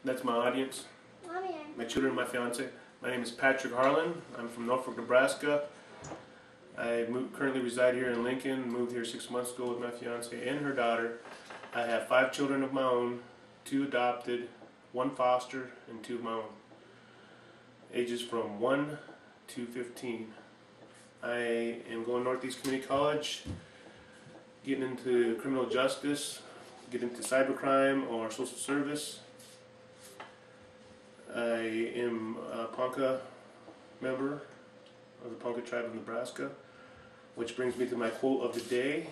That's my audience, Mommy. my children, my fiance. My name is Patrick Harlan. I'm from Norfolk, Nebraska. I currently reside here in Lincoln. Moved here 6 months ago with my fiance and her daughter. I have 5 children of my own, 2 adopted, 1 foster, and 2 of my own. Ages from 1 to 15. I am going Northeast Community College, getting into criminal justice, getting into cybercrime or social service. I am a Ponca member of the Ponca tribe of Nebraska, which brings me to my quote of the day,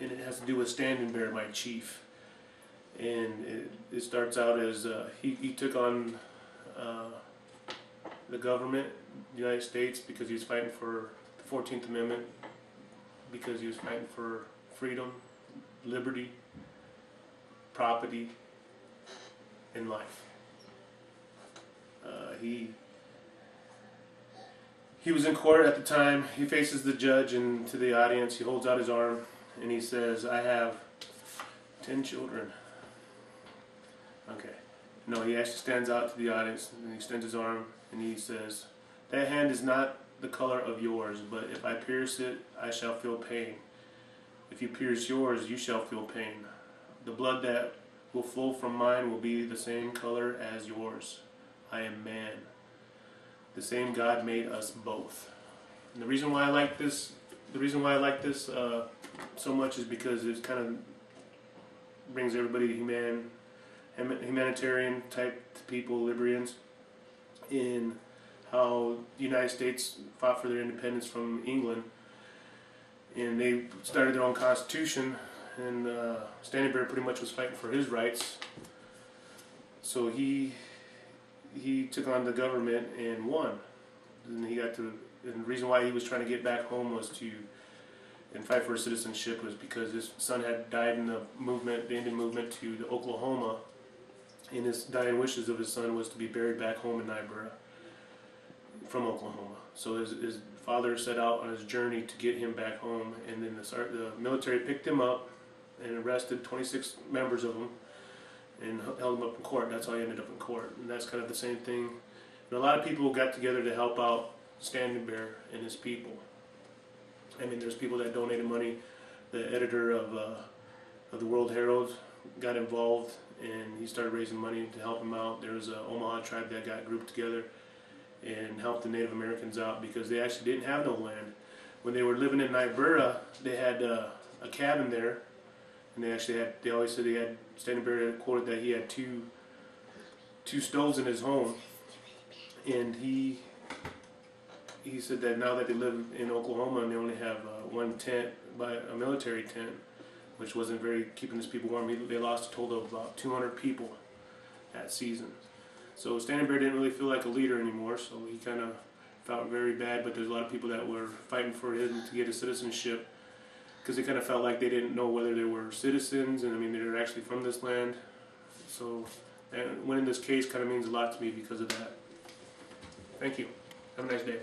and it has to do with Standing Bear, my chief. And it starts out as he took on the government, the United States, because he was fighting for the 14th Amendment, because he was fighting for freedom, liberty, property, and life. He was in court at the time. He faces the judge, and to the audience he holds out his arm and he says, "I have 10 children." Okay. No, he actually stands out to the audience and he extends his arm and he says, "That hand is not the color of yours, but if I pierce it, I shall feel pain. If you pierce yours, you shall feel pain. The blood that will flow from mine will be the same color as yours. I am man. The same God made us both." And the reason why I like this, so much is because it kind of brings everybody to humanitarian type people, liberals, in how the United States fought for their independence from England, and they started their own constitution, and Standing Bear pretty much was fighting for his rights. So he took on the government and won. And and the reason why he was trying to get back home was and fight for citizenship was because his son had died in the Indian movement to the Oklahoma, and his dying wishes of his son was to be buried back home in Niobrara from Oklahoma. So his father set out on his journey to get him back home, and then the military picked him up and arrested 26 members of them and held him up in court. That's how he ended up in court. And that's kind of the same thing. And a lot of people got together to help out Standing Bear and his people. I mean, there's people that donated money. The editor of the World Herald got involved, and he started raising money to help him out. There was an Omaha tribe that got grouped together and helped the Native Americans out because they actually didn't have no land. When they were living in Niobrara, they had a cabin there, and they always said they had, Standing Bear quoted that he had two stoves in his home, and he said that now that they live in Oklahoma and they only have one tent, a military tent, which wasn't very keeping his people warm. They lost a total of about 200 people that season. So Standing Bear didn't really feel like a leader anymore, so he kind of felt very bad, but there's a lot of people that were fighting for him to get his citizenship because they kind of felt like they didn't know whether they were citizens, and I mean, they were actually from this land. So winning this case kind of means a lot to me because of that. Thank you. Have a nice day.